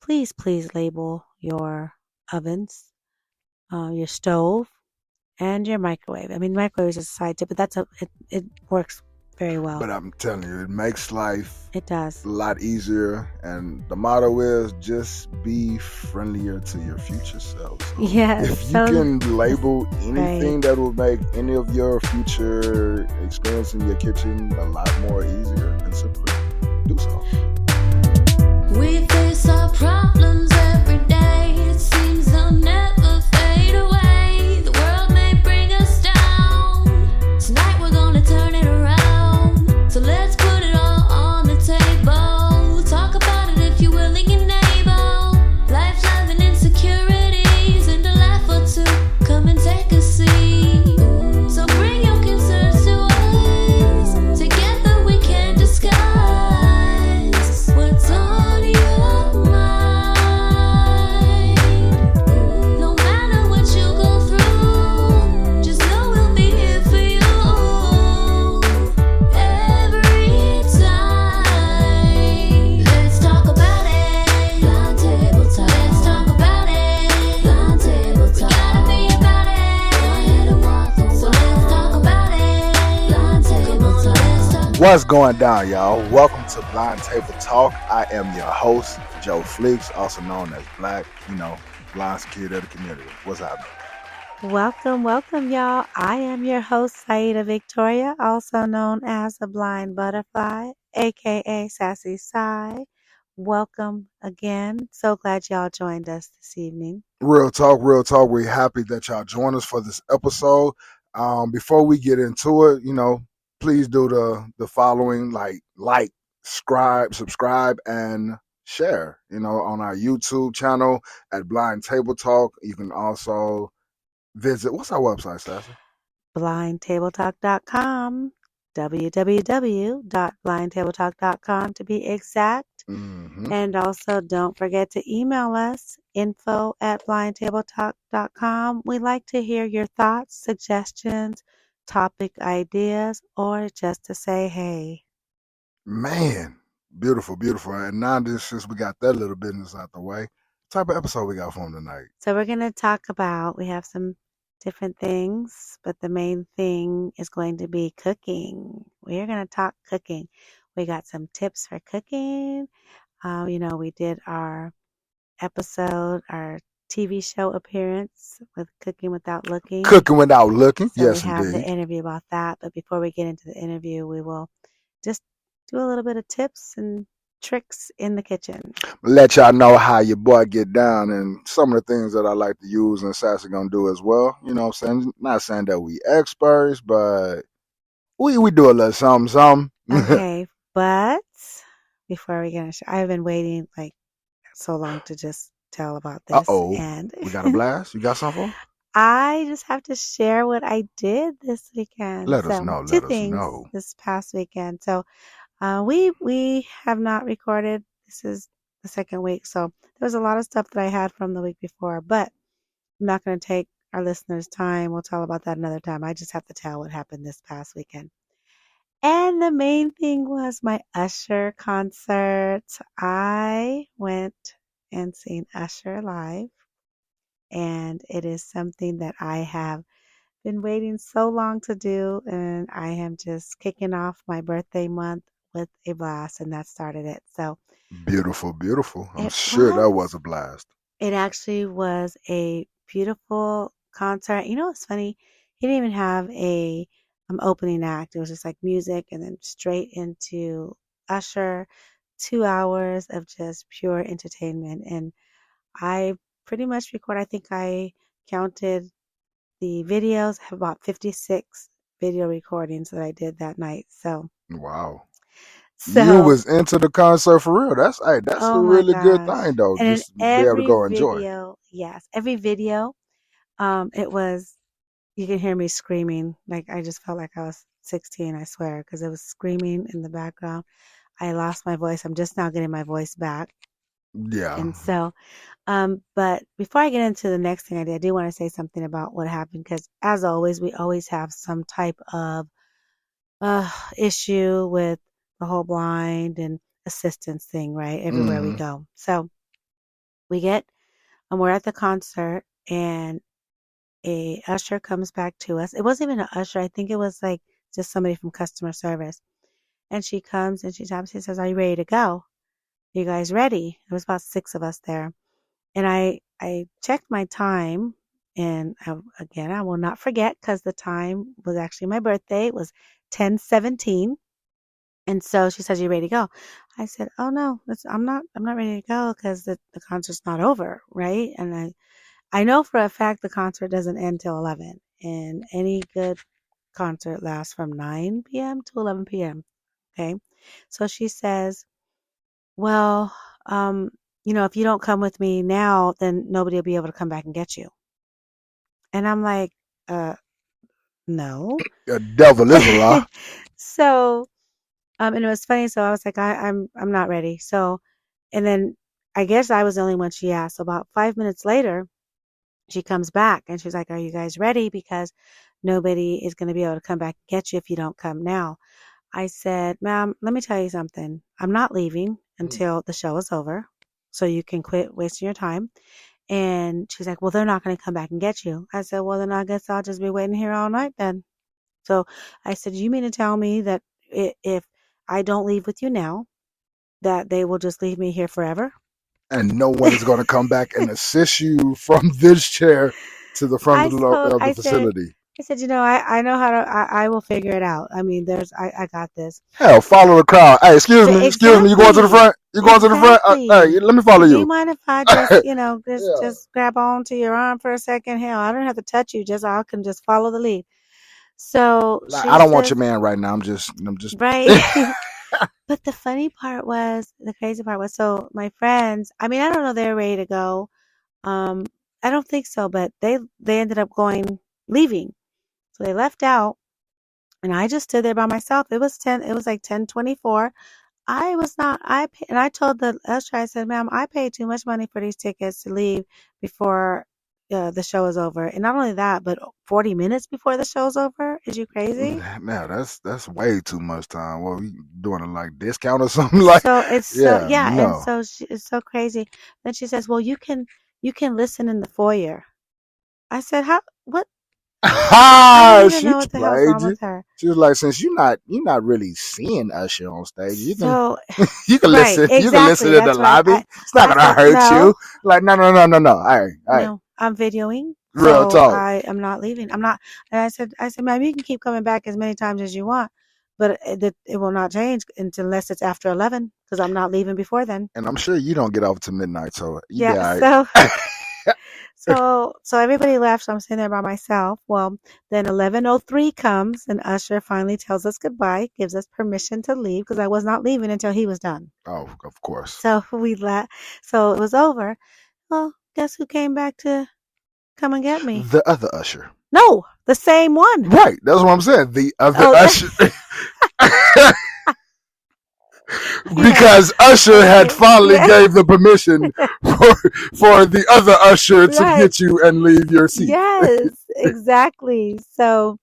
please label your ovens, your stove, and your microwave. I mean, microwave is a side tip, but it works very well. But I'm telling you, it makes life It does. a lot easier. And the motto is just be friendlier to your future self. So Yes. if you can label anything right. that will make any of your future experience in your kitchen a lot more easier and simpler, do so. We face our problems every day. It seems they'll never fade away. The world may bring us down. Tonight we're gonna turn it around. So let's put it all on the table. Talk about it if you're willing and able. Life's love and insecurities and a laugh or two. Come and take a seat. So bring your concerns to us. Together we can discuss what's on your mind. No matter what you go through, just know we'll be here for you every time. Let's talk about it. Blind Table Talk. Let's talk about it. Blind Table Talk. We gotta be about it. Go ahead and walk the walk. So let's talk about it. Blind Table Talk. Let's talk. What's going down, y'all? Welcome to Blind Table Talk. I am your host, Joe Fleeks, also known as Black, blind security of the community. What's happening? Welcome, y'all. I am your host, Saida Victoria, also known as the Blind Butterfly, aka Sassy Sai. Welcome again. So glad y'all joined us this evening. Real talk. We're happy that y'all joined us for this episode. Before we get into it, please do the following, like, subscribe, and share, on our YouTube channel at Blind Table Talk. You can also visit, what's our website, Sassy? blindtabletalk.com, www.blindtabletalk.com to be exact. Mm-hmm. And also don't forget to email us, info@blindtabletalk.com. We like to hear your thoughts, suggestions, topic ideas, or just to say hey. Man, beautiful. And now since we got that little business out the way, what type of episode we got for them tonight? So we're going to talk about, we have some different things, but the main thing is going to be cooking. We're going to talk cooking. We got some tips for cooking. We did our episode, our TV show appearance with Cooking Without Looking. Cooking Without Looking, so yes, we have indeed. the interview about that. But before we get into the interview, we will just do a little bit of tips and tricks in the kitchen. Let y'all know how your boy get down and some of the things that I like to use and Sassy gonna do as well. You know what I'm saying? Not saying that we experts, but we do a little something. Okay, but before we get into I've been waiting like so long to just tell about this. And we got a blast? You got something? I just have to share what I did this weekend. Let us know. Two things this past weekend. So we have not recorded. This is the second week. So there was a lot of stuff that I had from the week before, but I'm not going to take our listeners' time. We'll tell about that another time. I just have to tell what happened this past weekend. And the main thing was my Usher concert. I went and seen Usher live, and it is something that I have been waiting so long to do, and I am just kicking off my birthday month with a blast, and that started it. So beautiful. I'm sure that was a blast. It actually was a beautiful concert. You know what's funny? He didn't even have a opening act. It was just like music and then straight into Usher. 2 hours of just pure entertainment. And I pretty much I think I counted the videos. I have about 56 video recordings that I did that night. So wow. You was into the concert for real. That's a really good thing though. And just be able to go enjoy. Yes, every video, it was, you can hear me screaming. Like I just felt like I was 16, I swear, because it was screaming in the background. I lost my voice. I'm just now getting my voice back. Yeah. And so, but before I get into the next thing I do want to say something about what happened, because as always, we always have some type of issue with the whole blind and assistance thing, right? Everywhere we go. So we're at the concert, and a usher comes back to us. It wasn't even an usher. I think it was like just somebody from customer service. And she comes and she taps. She says, "Are you ready to go? You guys ready?" There was about 6 of us there. And I checked my time, and again, I will not forget because the time was actually my birthday. It was 10:17. And so she says, "You ready to go?" I said, "Oh no, I'm not ready to go because the concert's not over, right?" And I know for a fact the concert doesn't end till 11, and any good concert lasts from 9 p.m. to 11 p.m. Okay. So she says, "Well, if you don't come with me now, then nobody will be able to come back and get you." And I'm like, no. The devil is a lie. So, and it was funny. So I was like, I'm not ready. So, and then I guess I was the only one she asked. So about 5 minutes later, she comes back and she's like, "Are you guys ready? Because nobody is going to be able to come back and get you if you don't come now." I said, "Ma'am, let me tell you something. I'm not leaving until the show is over. So you can quit wasting your time." And she's like, "Well, they're not going to come back and get you." I said, "Well, then I guess I'll just be waiting here all night then." So I said, "You mean to tell me that if I don't leave with you now, that they will just leave me here forever?" And no one is going to come back and assist you from this chair to the front of the I said, facility. I know how to, I will figure it out. I mean, I got this. Hell, follow the crowd. Hey, excuse me. You going to the front? You going to the front? Hey, let me follow Do you. you mind if I just, Yeah. just grab on to your arm for a second? Hell, I don't have to touch you. I can just follow the lead. So Like, she I don't want says, your man right now. I'm just. right. But the crazy part was, so my friends, I mean, I don't know, they're ready to go. I don't think so, but they ended up leaving. So they left out, and I just stood there by myself. It was like 10:24. And I told the usher, I said, "Ma'am, I paid too much money for these tickets to leave before the show is over. And not only that, but 40 minutes before the show's over. Is you crazy?" Man, that's way too much time. Well, we doing a like discount or something like. So it's Yeah, and no. so it's so crazy. Then she says, "Well, you can listen in the foyer." I said, "How? What?" I don't even She know what the hell's played wrong you. with her. She was like, since you're not really seeing Usher on stage, So, you can right, listen exactly. in the That's right. lobby. It's not I gonna said, hurt "No, you." Like, no. All right. no, I'm videoing, Real so talk. I am not leaving. I'm not." And I said, "Ma'am, you can keep coming back as many times as you want, but it will not change unless it's after 11, because I'm not leaving before then." And I'm sure you don't get off to midnight, so you be Yeah. all So, right. so everybody left. So I'm sitting there by myself. Well, then 11:03 comes, and Usher finally tells us goodbye, gives us permission to leave because I was not leaving until he was done. Oh, of course. So we left. So it was over. Well, guess who came back to come and get me? The other Usher. No, the same one. Right. That's what I'm saying. The other Oh, Usher. yes. Because Usher had Okay. finally Yeah. gave the permission for the other Usher to Right. get you and leave your seat. Yes, exactly. So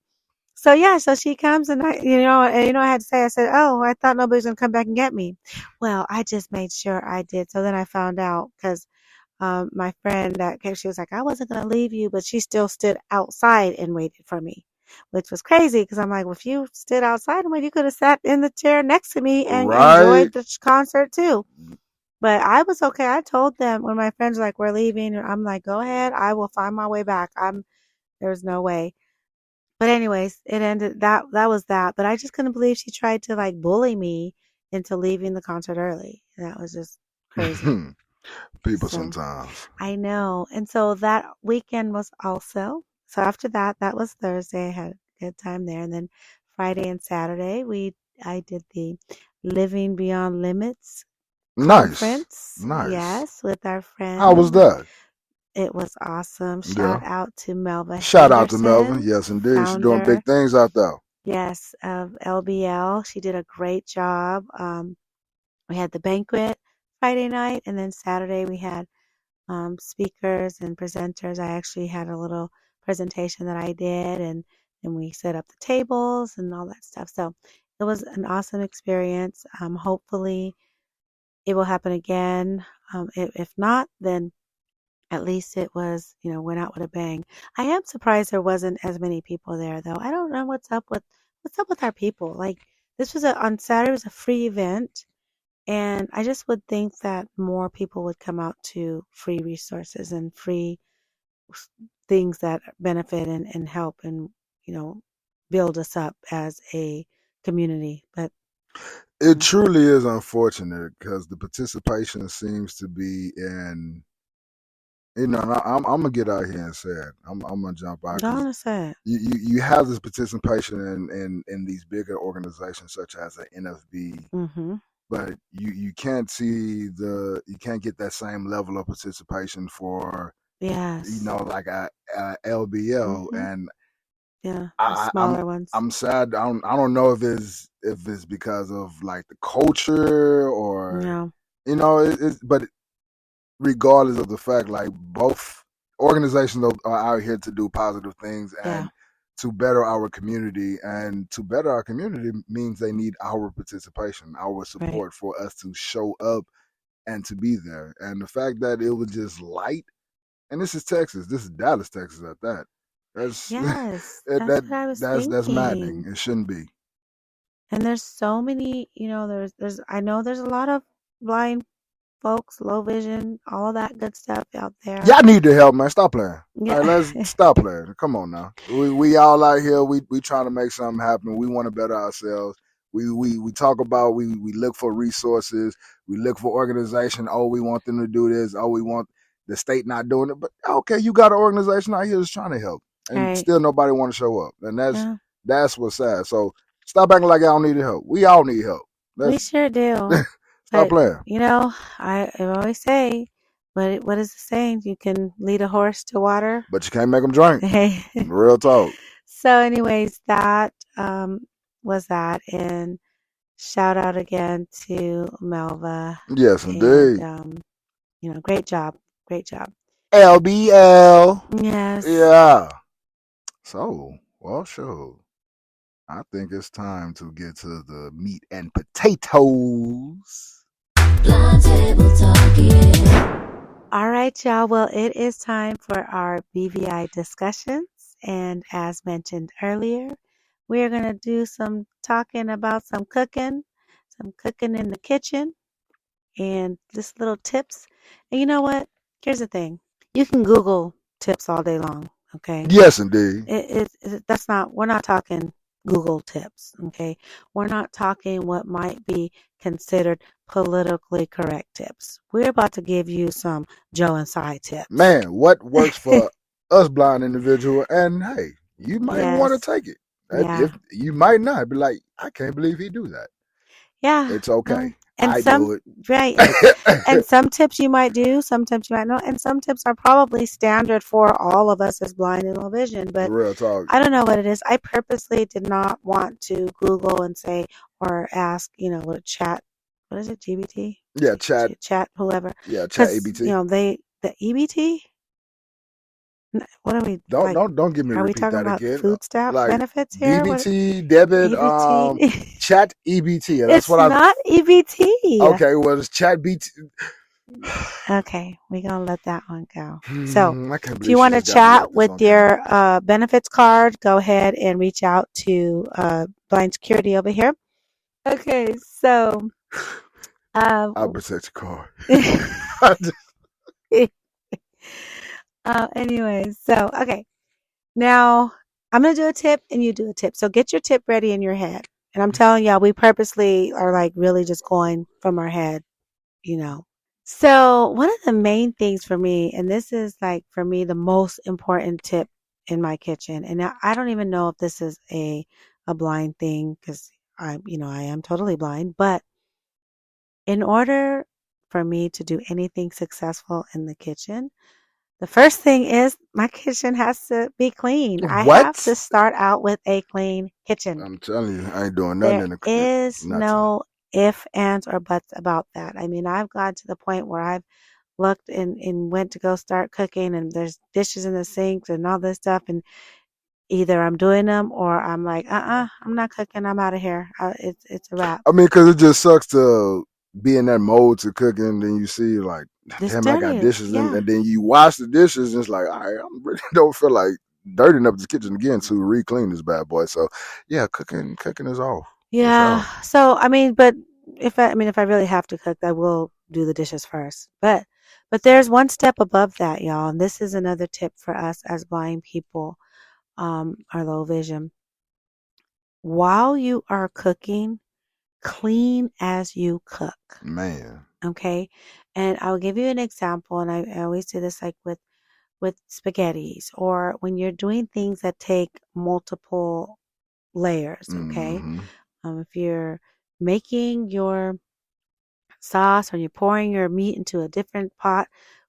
yeah, so she comes, and I had to say, I said, "Oh, I thought nobody's gonna come back and get me." Well, I just made sure I did. So then I found out because my friend that came, she was like, "I wasn't gonna leave you," but she still stood outside and waited for me, which was crazy because I'm like, "Well, if you stood outside and waited, you could have sat in the chair next to me and Right. enjoyed the concert too." But I was okay. I told them when my friends were like, "We're leaving," I'm like, "Go ahead. I will find my way back." There's no way. But anyways, it ended that was that. But I just couldn't believe she tried to like bully me into leaving the concert early. And that was just crazy. People So sometimes. I know. And so that weekend was also, so after that was Thursday. I had a good time there. And then Friday and Saturday I did the Living Beyond Limits Nice. conference. Yes, with our How was friend. that? It was awesome. Yeah. Shout out to Melva Shout out to Melvin. Henderson, Yes, indeed. She's doing founder, big things out there. yes, of LBL. She did a great job. We had the banquet Friday night, and then Saturday we had speakers and presenters. I actually had a little presentation that I did, and then we set up the tables and all that stuff. So it was an awesome experience. Hopefully it will happen again. If not, then at least it was, went out with a bang. I am surprised there wasn't as many people there, though. I don't know what's up with our people. Like, this was on Saturday, it was a free event, and I just would think that more people would come out to free resources and free things that benefit and help and, build us up as a community. But It truly is unfortunate because the participation seems to be in, and I'm gonna get out here and say it. I'm gonna jump out don't because want to say it. you have this participation in these bigger organizations such as the NFB, Mm-hmm. but you can't you can't get that same level of participation for Yes. like a LBL. Mm-hmm. And Yeah, the I, smaller ones. I'm sad. I don't know if it's because of like the culture or Yeah, but regardless of the fact, like both organizations are out here to do positive things yeah, and to better our community. And to better our community means they need our participation, our right. support for us to show up and to be there. And the fact that it was just light, and this is Texas, this is Dallas, Texas at that. That's Yes, that, that's that what I was that's maddening. thinking. It shouldn't be. And there's so many, I know there's a lot of blind folks, low vision, all of that good stuff out there. Y'all need to help, man. Stop playing. Yeah. All right, let's stop playing. Come on now. We all out here. We trying to make something happen. We want to better ourselves. We talk about we look for resources. We look for organization. Oh, we want them to do this. Oh, we want the state not doing it. But okay, you got an organization out here that's trying to help, and Right. still nobody want to show up. And Yeah, that's what's sad. So stop acting like y'all need help. We all need help. we sure do. Stop But, playing. I always say, what is the saying? You can lead a horse to water. But you can't make them drink. Hey. Real talk. So, anyways, that was that. And shout out again to Melva. Yes, indeed. And, great job. Great job. LBL. Yes. Yeah. So, well, sure. I think it's time to get to the meat and potatoes. Blind table talk, yeah. All right, y'all. Well, it is time for our BVI discussions. And as mentioned earlier, we are going to do some talking about some cooking in the kitchen, and just little tips. And you know what? Here's the thing. You can Google tips all day long, okay? Yes, indeed. We're not talking Google tips, okay? We're not talking what might be considered politically correct tips. We're about to give you some Joe and Cy tips. Man, what works for us blind individual? And hey, you might want to take it. Yeah. If you might not be like, I can't believe he do that. Yeah. It's okay. And I some do it. right. And some tips you might do, some tips you might not, and some tips are probably standard for all of us as blind and low vision. But Real talk. I don't know what it is. I purposely did not want to Google and say or ask, what chat. What is it? GBT? Yeah, chat. Whoever. Yeah, chat 'Cause, EBT. the EBT. What are we? Don't give me Are we repeat talking that about again. food stamp Like benefits here? DBT, debit, EBT? chat EBT. That's It's not EBT. Okay, well it's chat BT. Okay, we're gonna let that one go. So, I can't if you want to chat with your benefits card, go ahead and reach out to Blind Security over here. Okay, so I'll protect your card. anyways, so okay. Now I'm gonna do a tip and you do a tip. So get your tip ready in your head. And I'm telling y'all, we purposely are like really just going from our head, So one of the main things for me, and this is like for me the most important tip in my kitchen, and I don't even know if this is a blind thing because I am totally blind, but in order for me to do anything successful in the kitchen, the first thing is my kitchen has to be clean. I have to start out with a clean kitchen. I'm telling you, I ain't doing nothing in the kitchen. There is no if, ands, or buts about that. I mean, I've got to the point where I've looked and went to go start cooking, and there's dishes in the sinks and all this stuff, and either I'm doing them or I'm like, I'm not cooking. I'm out of here. It's a wrap. I mean, because it just sucks to be in that mode to cooking, and then you see like This damn, I got dirty. dishes, Yeah. and then you wash the dishes, and it's like, all right, I really don't feel like dirtying up the kitchen again to re-clean this bad boy. So, yeah, cooking is off for Yeah. sure. So I mean, but if I really have to cook, I will do the dishes first. But there's one step above that, y'all, and this is another tip for us as blind people, or low vision. While you are cooking, clean as you cook. Man, Okay. And I'll give you an example, and I always do this like with spaghettis or when you're doing things that take multiple layers. Okay. mm-hmm. If you're making your sauce or you're pouring your meat into a different pot,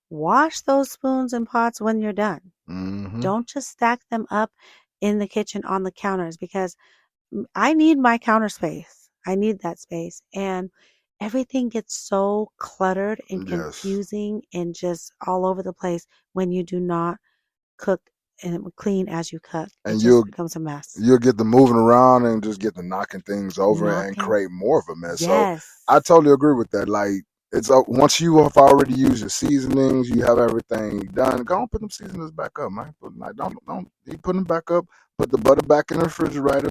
wash those spoons and pots when you're done. Mm-hmm. Don't just stack them up in the kitchen on the counters because I need my counter space. I need that space. And everything gets so cluttered and Yes. confusing and just all over the place when you do not cook and clean as you cook. It And just becomes a mess. you'll get the moving around and just get the knocking things over and Knocking. create more of a mess. So Yes. I totally agree with that. Like it's once you have already used your seasonings, you have everything done. Go and put them seasonings back up, man. Like don't you put them back up. Put the butter back in the refrigerator.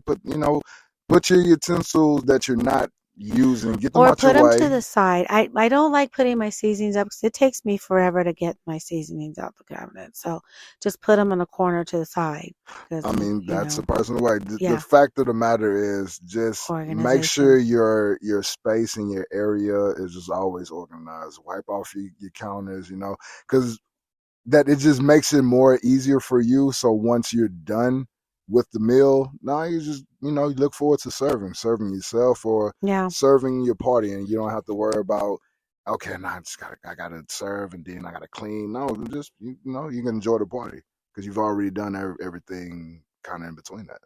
Put your utensils that you're not using. Get them Or out your put them to way. the side. I don't like putting my seasonings up because it takes me forever to get my seasonings out the cabinet. So just put them in a corner to the side because I mean, that's a personal way. The yeah, fact of the matter is just make sure organization. your space and your area is just always organized. Wipe off your counters, because that it just makes it more easier for you. So once you're done with the meal, now you just you look forward to serving yourself or Yeah. serving your party, and you don't have to worry about okay, now I gotta serve and then I gotta clean. No, just you can enjoy the party because you've already done everything kind of in between that.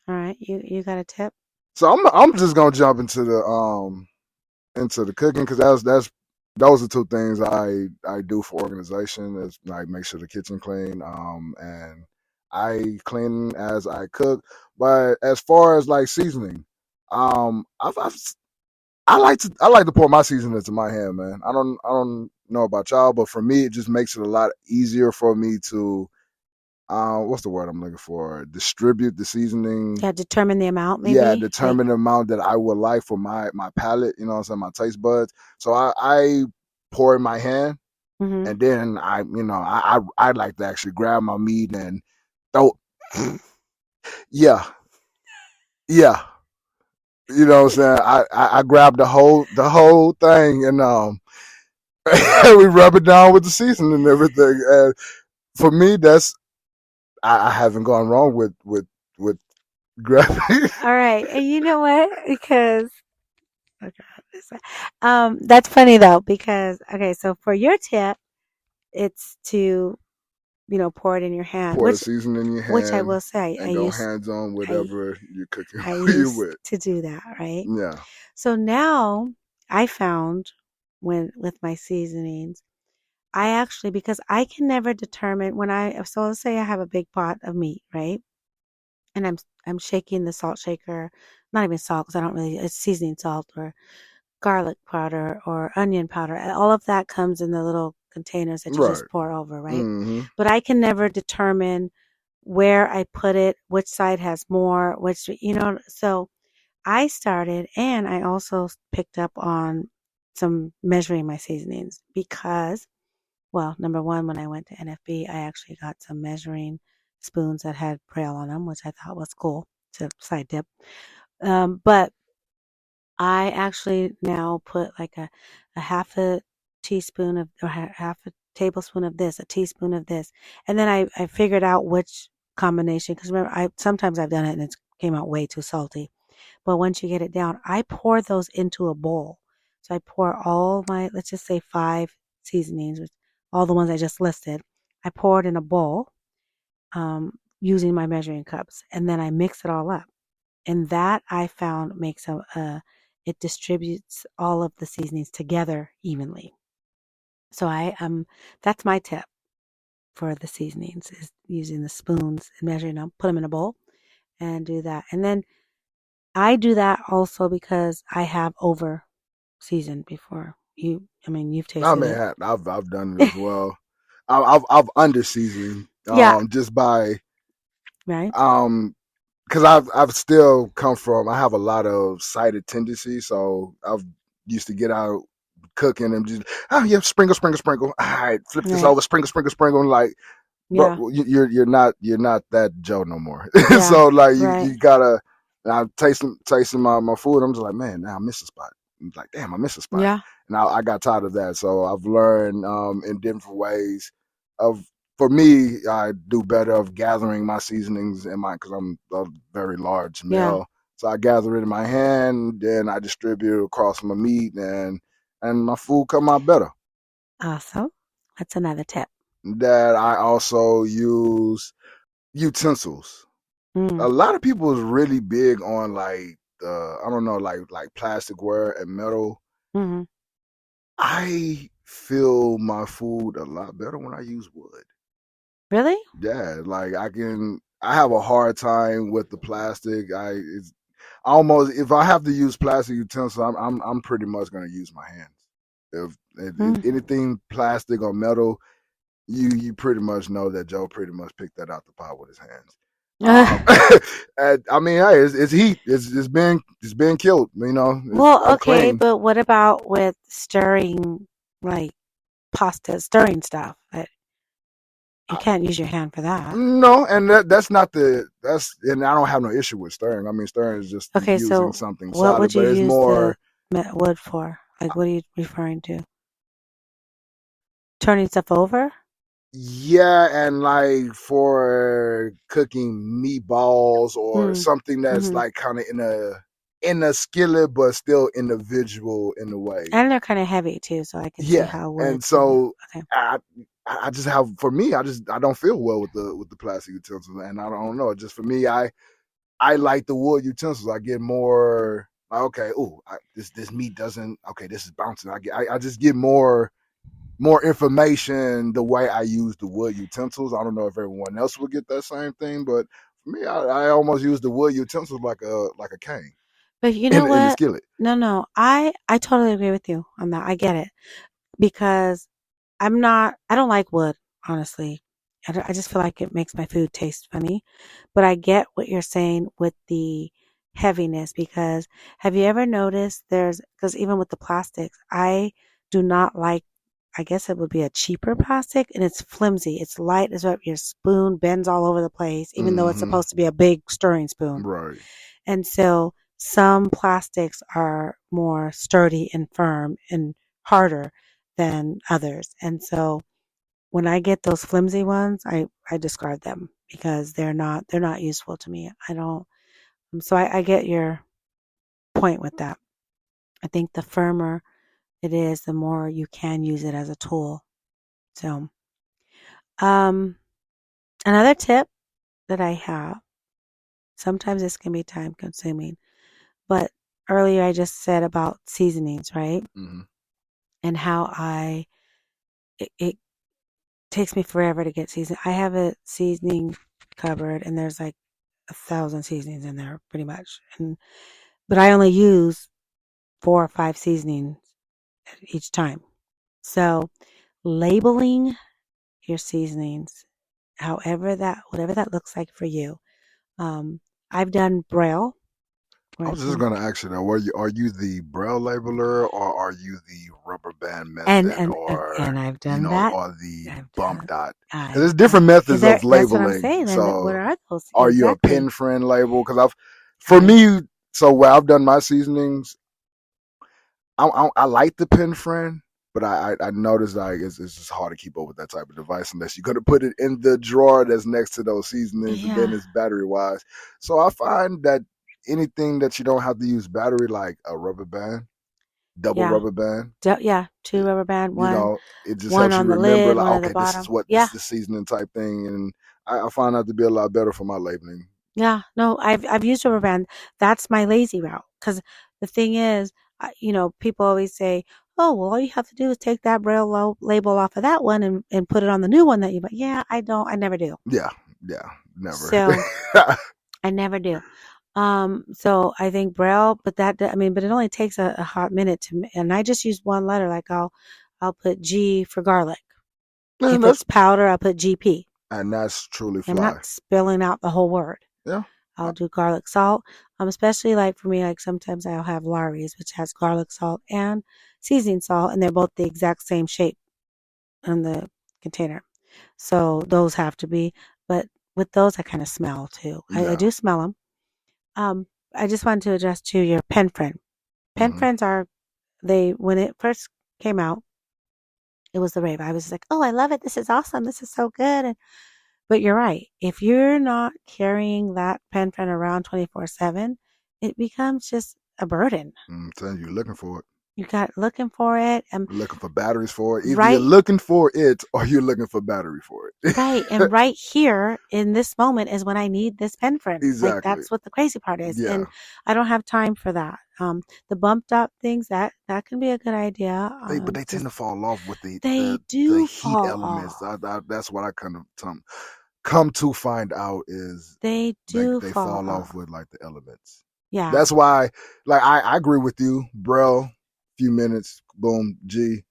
All right. You got a tip? So I'm just gonna jump into the cooking because that's those are two things I do for organization is like make sure the kitchen clean and I clean as I cook. But as far as like seasoning, I've I like to pour my seasoning into my hand, man. I don't know about y'all, but for me it just makes it a lot easier for me to what's the word I'm looking for? Distribute the seasoning. Yeah. Determine the amount, Yeah, maybe. Like. determine the amount that I would like for my palate, you know what I'm saying, my taste buds. So I pour in my hand Hmm. and then I like to actually grab my meat and throw yeah, yeah. You know what I'm saying? I grab the whole thing and we rub it down with the seasoning and everything. And for me that's I haven't gone wrong with grabbing. All right. And you know what? Because okay, that's funny though because okay, so for your tip, it's to pour it in your hand, Pour the which seasoning in your I hand will say and go hands on I whatever you're cooking I you used with. to do that, right? Yeah. So now I found when with my seasonings, I actually because I can never determine so let's say I have a big pot of meat, right? And I'm shaking the salt shaker, not even salt because I don't really it's seasoning salt or garlic powder or onion powder. All of that comes in the little containers that you Right. just pour over, right? Mm-hmm. But I can never determine where I put it, which side has more, so I started and I also picked up on some measuring my seasonings because, well, number one, when I went to NFB, I actually got some measuring spoons that had Braille on them, which I thought was cool to side dip. But I actually now put like a half a teaspoon of, or half a tablespoon of this, a teaspoon of this. And then I figured out which combination, because remember, sometimes I've done it and it came out way too salty. But once you get it down, I pour those into a bowl. So I pour all my, let's just say 5 seasonings, all the ones I just listed. I pour it in a bowl using my measuring cups, and then I mix it all up. And that I found makes it distributes all of the seasonings together evenly. So that's my tip for the seasonings is using the spoons and measuring them, put them in a bowl and do that. And then I do that also because I have over seasoned before. I mean, you've I tasted mean, it. I've done it as well. I've under seasoned Yeah. just by Right. because I've still come from. I have a lot of sighted tendencies, so I've used to get out cooking and just yeah, sprinkle, sprinkle, sprinkle. All right, flip this Right. over, sprinkle, sprinkle, sprinkle. Like, bro, Yeah. you're not that Joe no more. Yeah. So like Right. you gotta. And I'm tasting my food. I'm just like, man, now I miss a spot. I'm like, damn, I miss a spot. Yeah. And I got tired of that. So I've learned in different ways of. For me, I do better of gathering my seasonings in my because I'm a very large Yeah. male. So I gather it in my hand, then I distribute it across my meat, and my food come out better. Awesome. That's another tip. That I also use utensils. A Mm. lot of people is really big on like I don't know, like plasticware and metal. Hmm. I feel my food a lot better when I use wood. Really? Yeah, like I have a hard time with the plastic. It's almost if I have to use plastic utensils, I'm pretty much gonna use my hands. If Mm. anything plastic or metal, you pretty much know that Joe pretty much picked that out the pot with his hands. And, I mean, hey, it's heat. It's being killed. You know, it's Well, okay, unclean. but what about with stirring, like pasta, stirring stuff? You I, can't use your hand for that. no, and that's not and I don't have no issue with stirring. I mean, stirring is just Okay, using so something what solid, would you but it's use the more. wood for? Like, what are you referring to? Turning stuff over? Yeah, and like for cooking meatballs or Mm. something that's Hmm. like kind of in a skillet, but still individual in a way. And they're kind of heavy too, so I can see Yeah, how wood and would. so Okay. I just have for me, I don't feel well with the plastic utensils, and I don't know. Just for me, I like the wood utensils. I get more like, okay. Oh, this meat doesn't. Okay, this is bouncing. I just get more information the way I use the wood utensils. I don't know if everyone else would get that same thing, but for me, I almost use the wood utensils like a cane But you know in the what? skillet. No. I totally agree with you on that. I get it because I don't like wood, honestly. I just feel like it makes my food taste funny. But I get what you're saying with the heaviness because have you ever noticed because even with the plastics, I do not like, I guess it would be a cheaper plastic and it's flimsy. It's light as well. Your spoon bends all over the place, even though it's Hmm. supposed to be a big stirring spoon. Right. And so some plastics are more sturdy and firm and harder than others. And so when I get those flimsy ones, I discard them because they're not useful to me. I don't so I get your point with that. I think the firmer it is, the more you can use it as a tool. So um another tip that I have, sometimes this can be time consuming, but earlier I just said about seasonings, right? Hmm. And how it takes me forever to get seasoned. I have a seasoning cupboard and there's like 1,000 seasonings in there pretty much. But I only use 4 or 5 seasonings each time. So labeling your seasonings, whatever that looks like for you. Um, I've done Braille I where was it's just in, gonna ask you that. Are you the braille labeler or are you the rubber band and method and and, or and I've done that. or the I've bump done dot? Because I've there's done different is methods there of that's what I'm labeling. saying. And what So are those are you a exactly? pin friend label? Because for I me, so where I've done my seasonings, I like the pen friend, but I noticed like it's just hard to keep up with that type of device unless you're gonna put it in the drawer that's next to those seasonings, and then yeah. it's battery wise. So I find that anything that you don't have to use battery, like a rubber band, double Yeah. rubber band, Yeah, 2 rubber band, you one know, it just one helps you on the remember lid, like, one at the okay, this is bottom. what this Yeah. is the seasoning type thing, and I find that to be a lot better for my labeling. Yeah. No, I've used rubber band. That's my lazy route cuz the thing is, people always say, "Oh, well all you have to do is take that braille label off of that one and put it on the new one that you buy." Yeah, I never do. Yeah, yeah, never. So, I never do. So I think Braille, but but it only takes a hot minute and I just use one letter. Like I'll put G for garlic. And If it's powder, I'll put GP. that's truly I'm fly. not spelling out the whole word. Yeah. I'll do garlic salt. Especially like for me, like sometimes I'll have Lawry's, which has garlic salt and seasoning salt, and they're both the exact same shape in the container. So those have to be, but with those, I kind of smell too. I Yeah. do smell them. I just wanted to address to your pen friend. Pen Mhm. friends when it first came out, it was the rave. I was like, oh, I love it. This is awesome. This is so good. But you're right. If you're not carrying that pen friend around 24/7, it becomes just a burden. I'm telling you, you're looking for it. You got looking for it, and You're looking for batteries for it. Either you're right, looking for it or you're looking for battery for it. right, and right here in this moment is when I need this pen friend. Like Exactly. that's what the crazy part is, Yeah. and I don't have time for that. The bumped up things that can be a good idea. But they tend to fall off with the do heat fall elements. off. That's what I kind of come to find out is They do they fall fall off off. with like the elements. Yeah. That's why, like, I agree with you. Braille, few minutes, boom, G.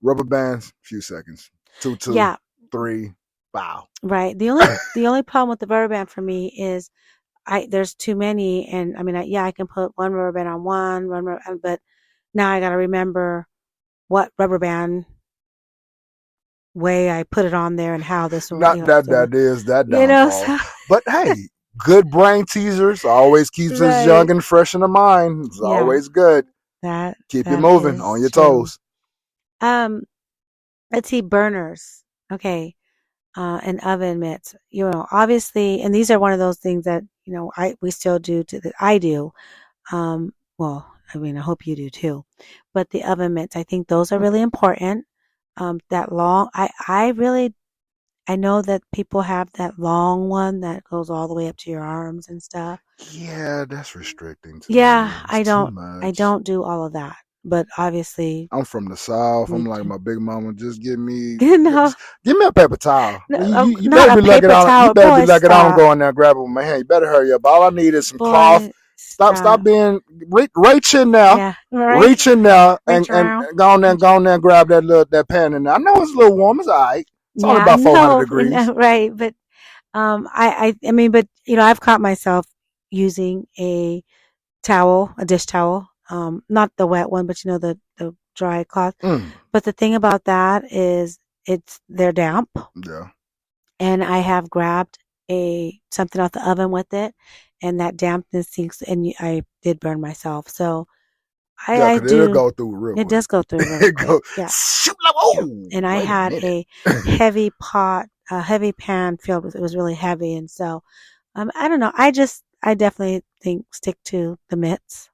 Rubber bands, few seconds. 2, Yeah. 3, wow. Right. The only problem with the rubber band for me is there's too many, and I mean, I can put one rubber band on but now I got to remember what rubber band way I put it on there and how this will, Not that is that downfall. so, But hey, good brain teasers always keeps us young and fresh in the mind. It's always good. Keep you moving on your toes. Let's see, burners. Okay. And oven mitts, obviously, and these are one of those things that, we still do I do. Well, I mean, I hope you do too, but the oven mitts, I think those are really important. That long, I know that people have that long one that goes all the way up to your arms and stuff. Yeah, that's restricting to Yeah, me. I It's too don't much. do all of that, but obviously, I'm from the South. I'm me like too. my big mama. Just give me No, a paper towel. You not better a be lucky paper on. You towel, better be boy. lucky on Stop, going there and grab it with my hand. You better hurry up. All I need is some cloth. boy. Stop being reach in now. Yeah, right. Reach in there and Reach around. go on there and grab that pan in there. I know it's a little warm. It's all right. It's only Yeah, about 400 degrees. no, right, but I mean, but I've caught myself using a dish towel, not the wet one, but the dry cloth. But the thing about that is they're damp. Yeah. And I have grabbed something out the oven with it, and that dampness sinks, and I did burn myself. So I do. It'll go through real quick. It does go through really quick. Yeah. And I had a heavy pot, a heavy pan filled with, it was really heavy. And so, I don't know. I definitely think stick to the mitts.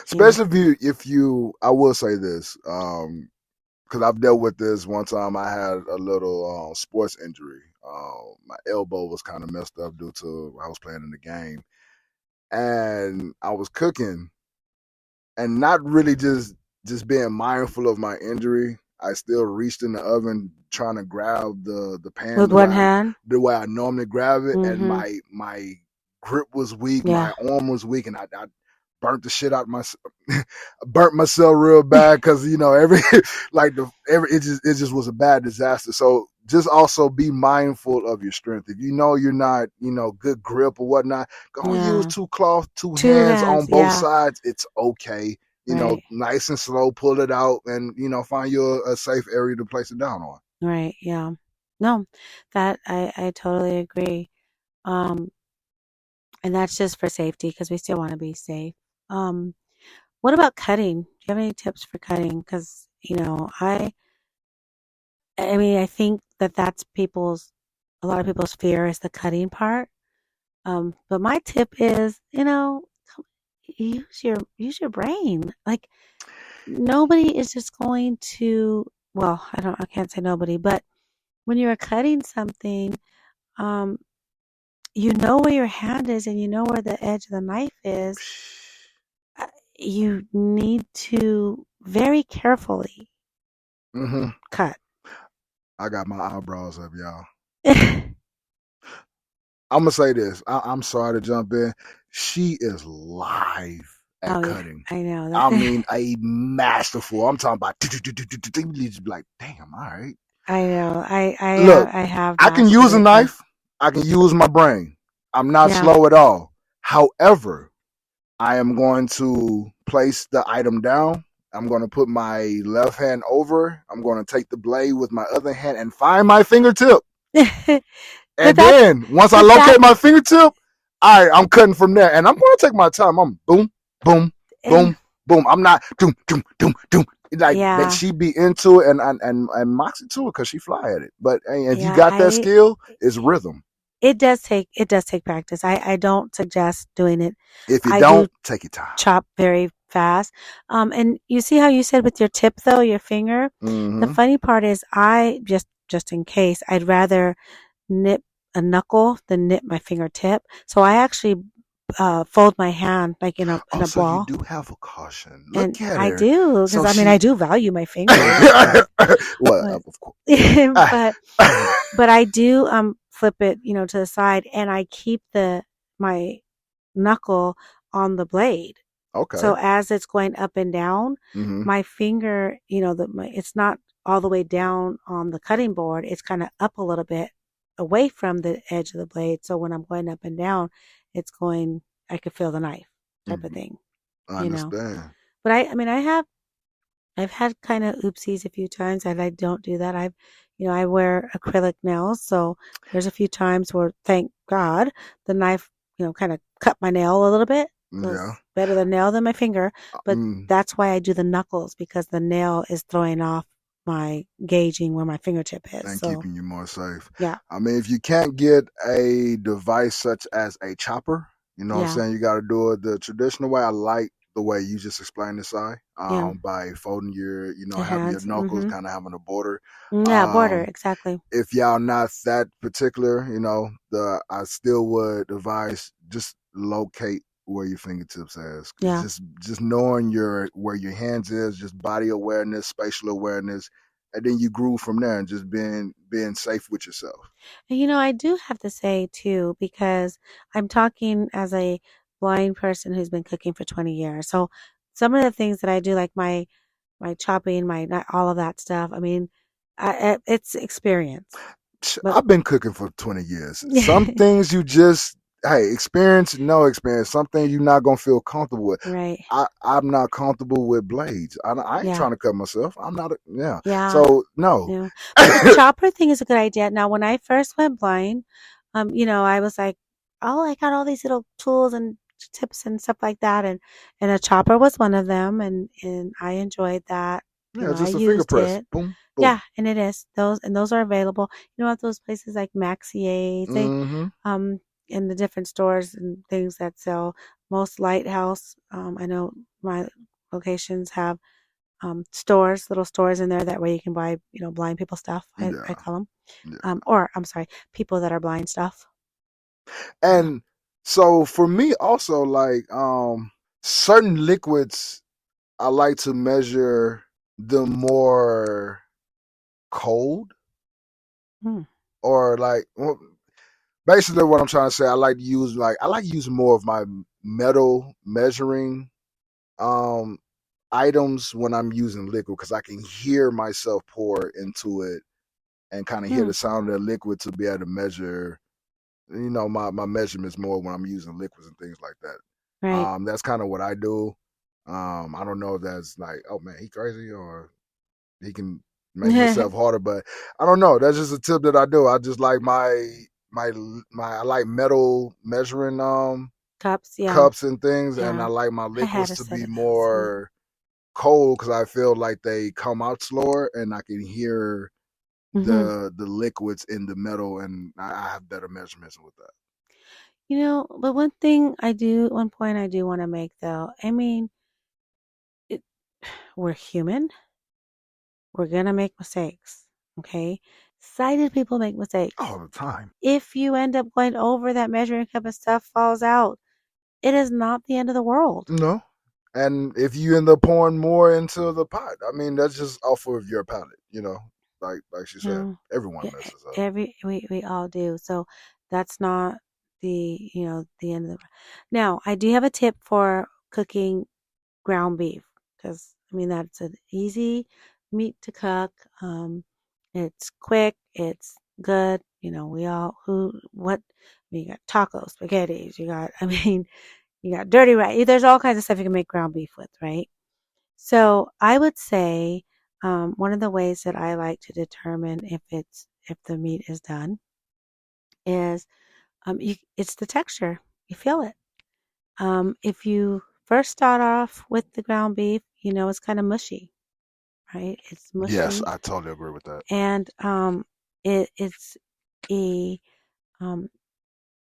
Especially if you, I will say this, because I've dealt with this one time. I had a little sports injury. My elbow was kind of messed up due to I was playing in the game, and I was cooking, and not really just being mindful of my injury. I still reached in the oven trying to grab the pan with one hand, the way I normally grab it, and my grip was weak, my arm was weak, and I burnt the shit out burnt myself real bad because it just was a bad disaster. So just also be mindful of your strength. If you're not good grip or whatnot, go use two hands on both sides. It's okay. Nice and slow, pull it out, and find you a safe area to place it down on. Right. Yeah. No, that I totally agree. And that's just for safety because we still want to be safe. What about cutting? Do you have any tips for cutting? Because I mean, I think that's a lot of people's fear is the cutting part. But my tip is, use your brain. Like nobody is just going to. Well, I can't say nobody, but when you're cutting something, you know where your hand is and you know where the edge of the knife is. You need to very carefully cut. I got my eyebrows up, y'all. I'm gonna say this. I'm sorry to jump in. she is live at Oh yeah, cutting. I know I that. mean, a masterful. I'm talking about. You just be like, damn, all right. I know. Look, I have I can use a mastered it. So knife. I can use my brain. I'm not yeah. slow at all. However, I am going to place the item down. I'm going to put my left hand over. I'm going to take the blade with my other hand and find my fingertip. But And then once I that locate my fingertip, all right, I'm cutting from there. And I'm going to take my time. I'm boom, boom, and boom, boom. I'm not doom, doom, doom, doom. Like that, yeah, she be into it and Moxie to it because she fly at it. But hey, if you yeah, got that I skill, it's rhythm. it does take practice. I don't suggest doing it. If you I do don't, take your time. chop very fast. And you see how you said with your tip though, your finger. The Mm-hmm. funny part is, I just in case, I'd rather nip a knuckle than nip my fingertip. So I actually fold my hand like in a Also, you ball, do have a caution. and Look at I her. do because So I mean I she, do value my fingers, well, but of course. Ah. but but I do flip it to the side, and I keep the my knuckle on the blade. Okay. So as it's going up and down, Mm-hmm. my finger, it's not all the way down on the cutting board. It's kind of up a little bit away from the edge of the blade. So when I'm going up and down, it's going, I could feel the knife type of Mm-hmm. thing, I you know. understand. But I mean, I've had kind of oopsies a few times, and I don't do that. I wear acrylic nails. So there's a few times where, thank God, the knife, kind of cut my nail a little bit. It Yeah. was better the nail than my finger. But Mm, that's why I do the knuckles, because the nail is throwing off my gauging where my fingertip is. and So keeping you more safe. yeah, I mean, if you can't get a device such as a chopper, you know what I'm yeah, saying? You got to do it the traditional way. I like the way you just explained this, yeah. by folding your, The having your hands. knuckles, kind of having a border. Yeah, border, Um, exactly. if y'all not that particular, I still would advise just locate where your fingertips is. It's Yeah. just knowing where your hands is, just body awareness, spatial awareness, and then you groove from there and just being safe with yourself. And I do have to say too, because I'm talking as a blind person who's been cooking for 20 years. So some of the things that I do, like my chopping, my not all of that stuff. I mean, it's experience. But I've been cooking for 20 years. Some things you just, hey, experience, no experience. Some things you're not going to feel comfortable with. right, I'm not comfortable with blades. I ain't yeah, trying to cut myself. I'm not, yeah. yeah, So, no. yeah. But the chopper thing is a good idea. Now, when I first went blind, I was like, oh, I got all these little tools and tips and stuff like that, and a chopper was one of them, and I enjoyed that. Yeah, I just a finger used press. it. Boom, Yeah, boom. and it is. Those are available. At those places like Maxi Aid, Mm-hmm. in the different stores and things that sell. Most Lighthouse, I know my locations have stores, little stores in there. That way you can buy, blind people stuff. I Yeah, call them, yeah. or I'm sorry, people that are blind stuff. Yeah. And so for me also, like, certain liquids, I like to measure the more cold Hmm. or like, well, basically what I'm trying to say, I like to use more of my metal measuring um items when I'm using liquid because I can hear myself pour into it and kind of hear Hmm. the sound of the liquid to be able to measure, my measurements more when I'm using liquids and things like that. Right. That's kind of what I do. I don't know if that's like, oh man, he crazy or he can make himself harder, but I don't know. That's just a tip that I do. I just like my I like metal measuring Cups. Yeah. cups and things, and I Yeah. like my I had liquids a to set be of those. Yeah. more cold because I feel like they come out slower and I can hear Hmm. the liquids in the metal, and I have better measurements with that. But one point I do want to make though. I mean, it, we're human. We're gonna make mistakes. Okay. Sighted people make mistakes. All the time. If you end up going over that measuring cup and stuff falls out, it is not the end of the world. No. And if you end up pouring more into the pot, I mean that's just off of your palate. Like she said, No, everyone yeah, messes up. we all do. So that's not the end of the. Now, I do have a tip for cooking ground beef because I mean that's an easy meat to cook. It's quick. It's good. We all you got tacos, spaghettis. You got I mean you got dirty rice. There's all kinds of stuff you can make ground beef with, right? So I would say one of the ways that I like to determine if the meat is done is it's the texture. You feel it. If you first start off with the ground beef, it's kind of mushy, right? It's Yes, mushy, I totally agree with that. and it's a um,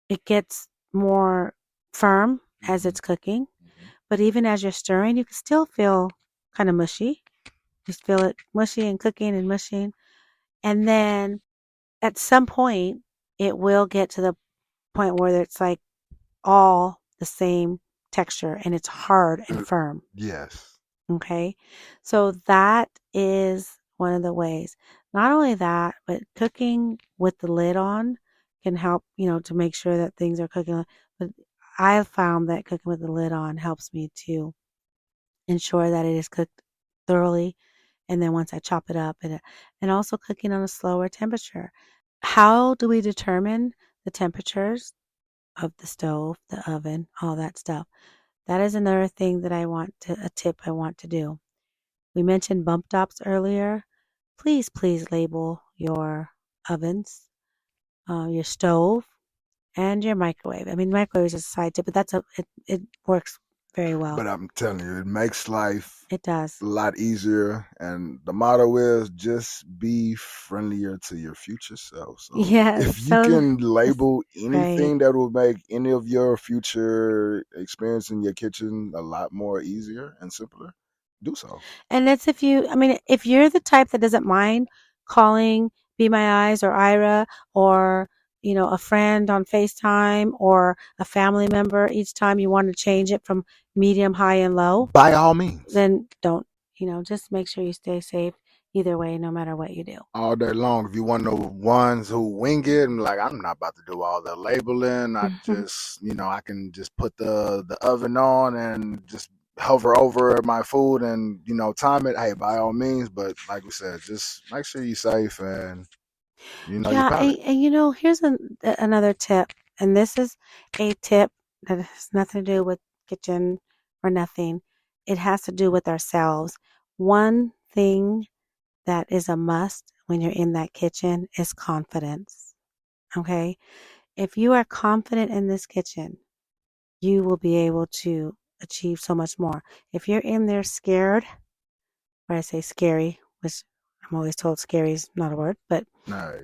it gets more firm as it's cooking. But even as you're stirring, you can still feel kind of mushy. Just feel it mushy and cooking and mushing, and then at some point, it will get to the point where it's like all the same texture and it's hard and firm. Yes. Okay. So that is one of the ways. Not only that, but cooking with the lid on can help, to make sure that things are cooking. But I have found that cooking with the lid on helps me to ensure that it is cooked thoroughly. And then once I chop it up and also cooking on a slower temperature. How do we determine the temperatures of the stove, the oven, all that stuff? That is another thing that a tip I want to do. We mentioned bump tops earlier. Please, please label your ovens, your stove, and your microwave. I mean, microwave is a side tip, but it works very well. But I'm telling you, it makes life It does. a lot easier. And the motto is just be friendlier to your future self. So Yes. if you can label right. anything that will make any of your future experience in your kitchen a lot more easier and simpler, do so. And that's if you're the type that doesn't mind calling Be My Eyes or Ira or, a friend on FaceTime or a family member each time you want to change it from medium, high, and low, By all means. then don't, just make sure you stay safe either way, no matter what you do. All day long. If you want the ones who wing it, I'm not about to do all the labeling. I just, I can just put the oven on and just hover over my food and, time it. Hey, by all means. But like we said, just make sure you're safe and, your Yeah, palate. and here's another tip, and this is a tip that has nothing to do with kitchen or nothing. It has to do with ourselves. One thing that is a must when you're in that kitchen is confidence. Okay? If you are confident in this kitchen, you will be able to achieve so much more. If you're in there scared, or I say scary, which I'm always told scary is not a word, but No.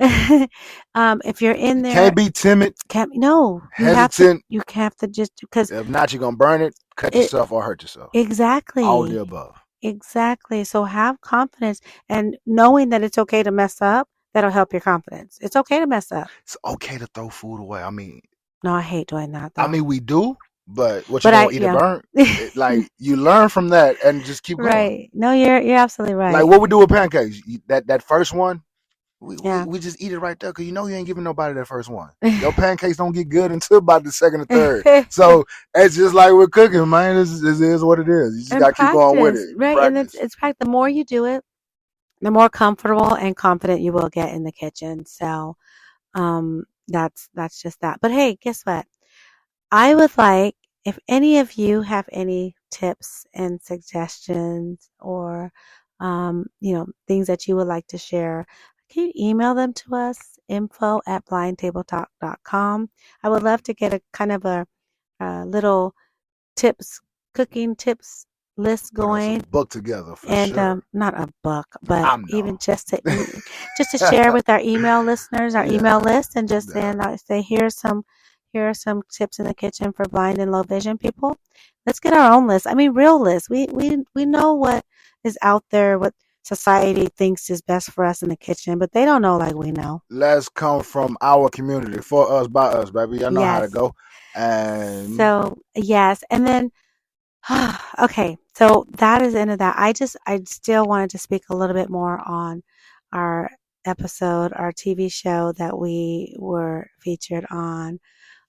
if you're in there, Can't be timid. No, hesitant. You have to just because if not, you're gonna burn it, cut yourself, or hurt yourself. Exactly. All the above. Exactly. So have confidence and knowing that it's okay to mess up. That'll help your confidence. It's okay to mess up. It's okay to throw food away. I mean, no, I hate doing that. Though. I mean, we do. But what you gonna eat it burnt? Like you learn from that and just keep going. Right. No, you're absolutely right. Like what we do with pancakes. That first one, we just eat it right there because you ain't giving nobody that first one. Your pancakes don't get good until about the second or third. So it's just like with cooking, man. This is what it is. You just gotta keep going with it. Right, practice. And it's practice. The more you do it, the more comfortable and confident you will get in the kitchen. So that's just that. But hey, guess what? I would like, if any of you have any tips and suggestions or, things that you would like to share, can you email them to us, info@blindtabletalk.com. I would love to get a kind of a little cooking tips list going. Book together for and sure. Not a book, but even just to share with our email listeners, our email list, and just say here are some tips in the kitchen for blind and low vision people. Let's get our own list. I mean, real list. We know what is out there, what society thinks is best for us in the kitchen, but they don't know like we know. Let's come from our community, for us, by us, baby. I know how to go. And so yes, and then okay, so that is the end of that. I still wanted to speak a little bit more on our episode, our TV show that we were featured on.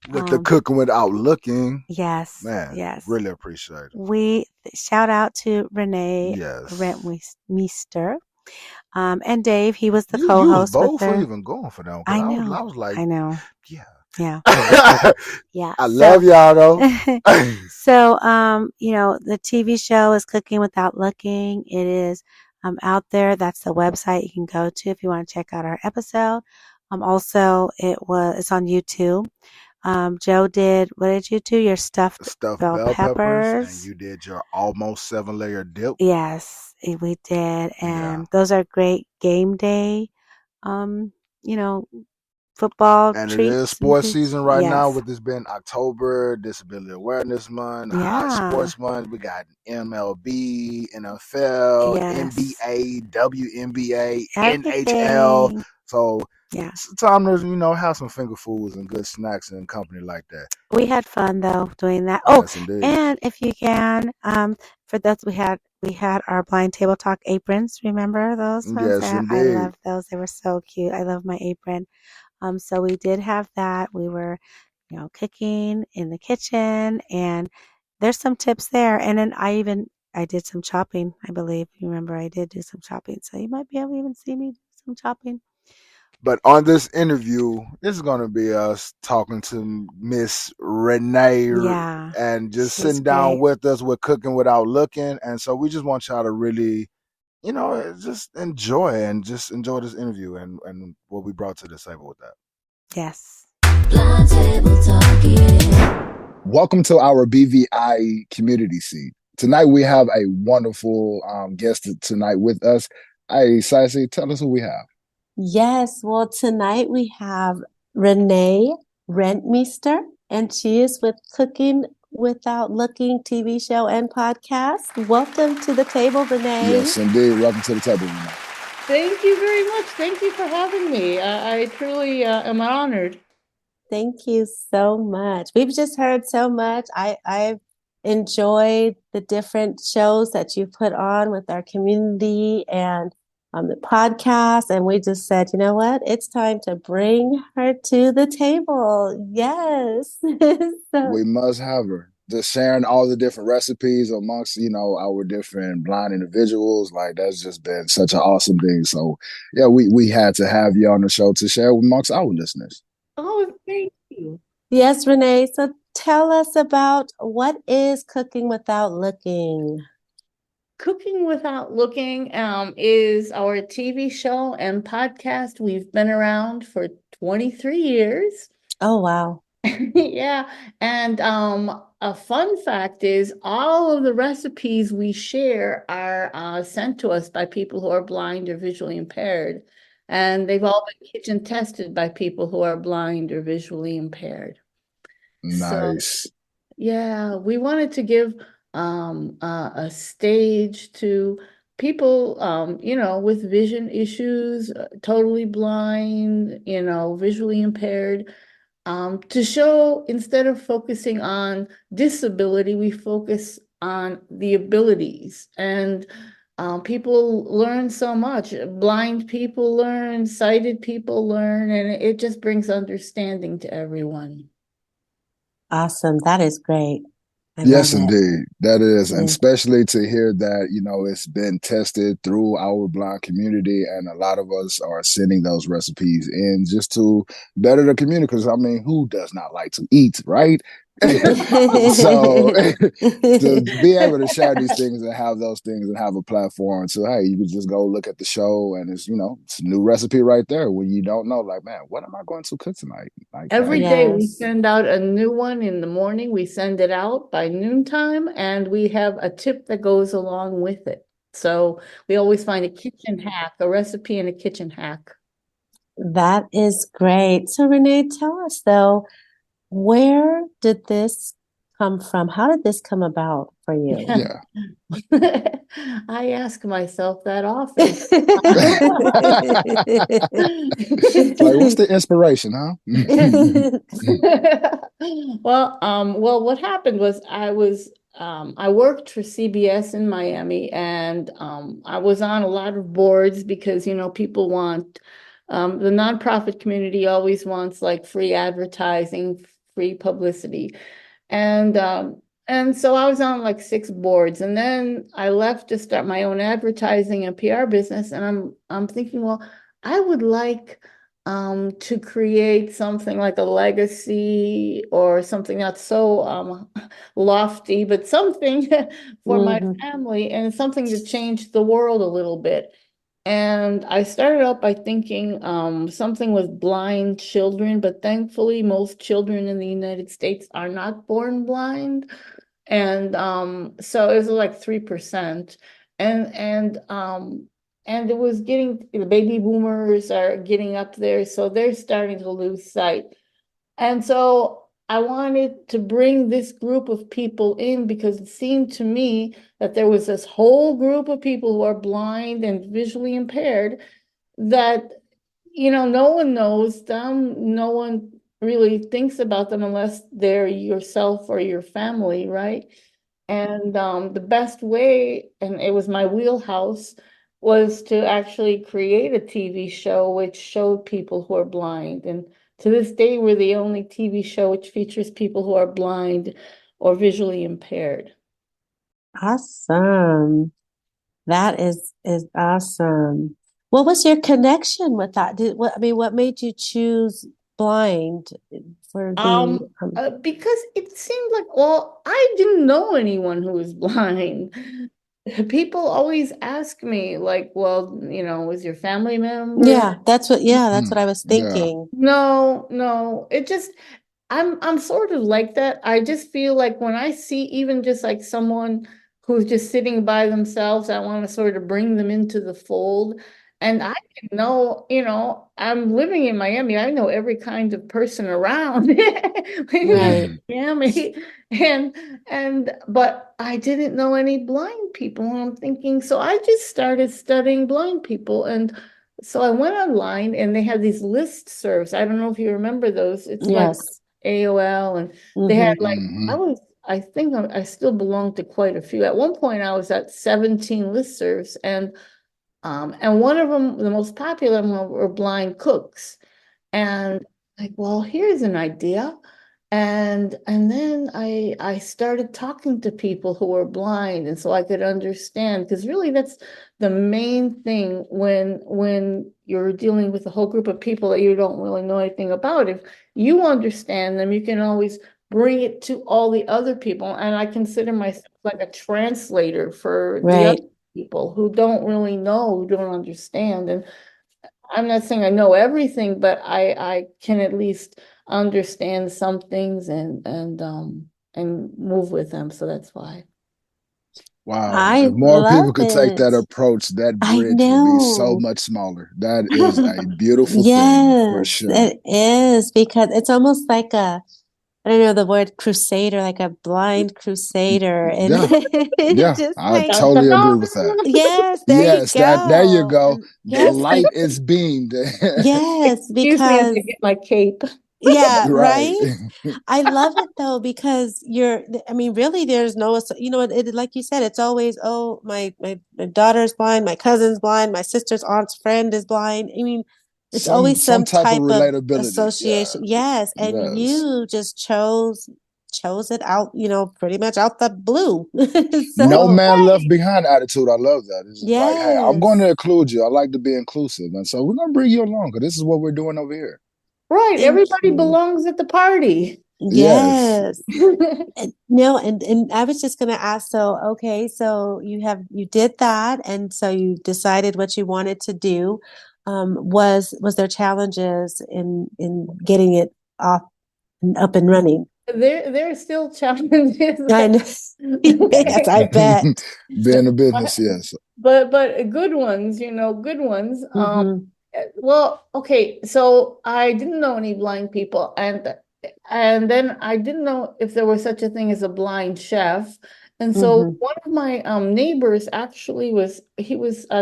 with the cooking without looking. Yes, Man, yes. really appreciate it. We shout out to Renee Yes. Rentmeester. And Dave, he was the You was co-host with bold for her. even going for them. I I know. was like, I know. yeah. Yeah. Yeah. I love y'all though. So, the TV show is Cooking Without Looking. It is out there. That's the website you can go to if you want to check out our episode. Also, it's on YouTube. Joe what did you do? Your stuffed bell peppers. And you did your almost 7-layer dip. Yes, we did. And those are great game day, football and treats. It is sports season right now, Yes. with this being October, Disability Awareness Month, High Sports Month. We got MLB, NFL, Yes. NBA, WNBA, Everything. NHL. So Yeah. it's time to, have some finger foods and good snacks and company like that. We had fun though doing that. Yes, indeed. And if you can, for those we had our blind table talk aprons. Remember those ones? Yes, I indeed. love those. They were so cute. I love my apron. So we did have that. We were, cooking in the kitchen, and there's some tips there. And then I did some chopping, I believe. You remember I did do some chopping. So you might be able to even see me do some chopping. But on this interview, this is going to be us talking to Miss Renee, and just sitting down with us with Cooking Without Looking. And so we just want y'all to really, just enjoy this interview and what we brought to the table with that. Yes. Blind table talking. Welcome to our BVI Community Seat. Tonight we have a wonderful guest tonight with us. Hey, Sassy, tell us who we have. Yes, well, tonight we have Renee Rentmeester, and she is with Cooking Without Looking TV show and podcast. Welcome to the table, Renee. Yes, indeed. Welcome to the table, Renee. Thank you very much. Thank you for having me. I truly am honored. Thank you so much. We've just heard so much. I've enjoyed the different shows that you put on with our community and the podcast, and we just said, you know what? It's time to bring her to the table. Yes. We must have her. Just sharing all the different recipes amongst, our different blind individuals. Like, that's just been such an awesome thing. So, yeah, we had to have you on the show to share amongst our listeners. Oh, thank you. Yes, Renee. So tell us about what is Cooking Without Looking? Cooking Without Looking is our TV show and podcast. We've been around for 23 years. Oh, wow. Yeah. And a fun fact is all of the recipes we share are sent to us by people who are blind or visually impaired. And they've all been kitchen tested by people who are blind or visually impaired. Nice. So, yeah, we wanted to give a stage to people, with vision issues, totally blind, visually impaired, to show, instead of focusing on disability, we focus on the abilities. And people learn so much. Blind people learn, sighted people learn, and it just brings understanding to everyone. Awesome. That is great. Yes, indeed. That is. And especially to hear that, it's been tested through our blind community, and a lot of us are sending those recipes in just to better the community. Because, who does not like to eat, right? So to be able to share these things and have those things and have a platform, so hey, you can just go look at the show and it's it's a new recipe right there when you don't know, like, man, what am I going to cook tonight? Like, every day we send out a new one in the morning. We send it out by noontime, and we have a tip that goes along with it. So we always find a kitchen hack, a recipe and a kitchen hack. That is great. So Renee, tell us though, where did this come from? How did this come about for you? Yeah. I ask myself that often. Like, what's the inspiration, huh? Well, what happened was I worked for CBS in Miami, and I was on a lot of boards because, people want, the nonprofit community always wants like free advertising, free publicity. And so I was on like 6 boards, and then I left to start my own advertising and PR business. And I'm thinking, well, I would like to create something like a legacy or something not so lofty, but something for my family and something to change the world a little bit. And I started out by thinking something with blind children, but thankfully most children in the United States are not born blind. And so it was like 3%. And it was getting, the baby boomers are getting up there, so they're starting to lose sight. And so I wanted to bring this group of people in because it seemed to me that there was this whole group of people who are blind and visually impaired that, no one knows them, no one really thinks about them unless they're yourself or your family, right? And the best way, and it was my wheelhouse, was to actually create a TV show which showed people who are blind. And to this day, we're the only TV show which features people who are blind or visually impaired. Awesome. That is awesome. What was your connection with that? What made you choose blind for the Because it seemed like, well, I didn't know anyone who was blind. People always ask me, like, well, was your family member? that's what I was thinking. No, it just, I'm sort of like that. I just feel like when I see even just like someone who's just sitting by themselves, I want to sort of bring them into the fold. And I didn't know, I'm living in Miami. I know every kind of person around Right. Miami. But I didn't know any blind people. And I'm thinking, so I just started studying blind people. And so I went online and they had these listservs. I don't know if you remember those. It's like Yes. AOL, and they had like, I think I still belong to quite a few. At one point I was at 17 listservs, and one of them, the most popular one, were blind cooks. And like, well, here's an idea. And then I started talking to people who were blind, and so I could understand, because really that's the main thing when you're dealing with a whole group of people that you don't really know anything about. If you understand them, you can always bring it to all the other people. And I consider myself like a translator for the other people who don't really know, who don't understand. And I'm not saying I know everything, but I can at least understand some things and move with them. So that's why. Wow. I If more love people could take that it. approach, that I bridge would be so know. much smaller. That is a beautiful thing for Yes, sure. it is, because it's almost like I don't know the word crusader, like a blind crusader. And Yeah. it Yeah. just I like, totally agree with that. yes, there you Yes, there you go. go. And The yes, light is beamed. yes, Excuse me as I because get my cape. yeah, Right. right. I love it though, because really there's no, like you said, it's always, oh, my daughter's blind, my cousin's blind, my sister's aunt's friend is blind. I mean, it's always Some some type of type of relatability. Yeah. association. Yes, and Yes. you just chose it out, pretty much out the blue. No So, man left behind attitude. I love that. It's just like, hey, I'm going yes, to include you. I like to be inclusive. And so we're going to bring you along because this is what we're doing over here. Right. thank Everybody you. belongs at the party. Yes. Yes. No, and I was just going to ask, so okay, so you did that, and so you decided what you wanted to do. Was there challenges in getting it off and up and running? There are still challenges. I know. Yes, I bet. Being a business, yes. But good ones, good ones. Hmm. Well, okay, so I didn't know any blind people, and then I didn't know if there was such a thing as a blind chef. And so Hmm. one of my neighbors actually was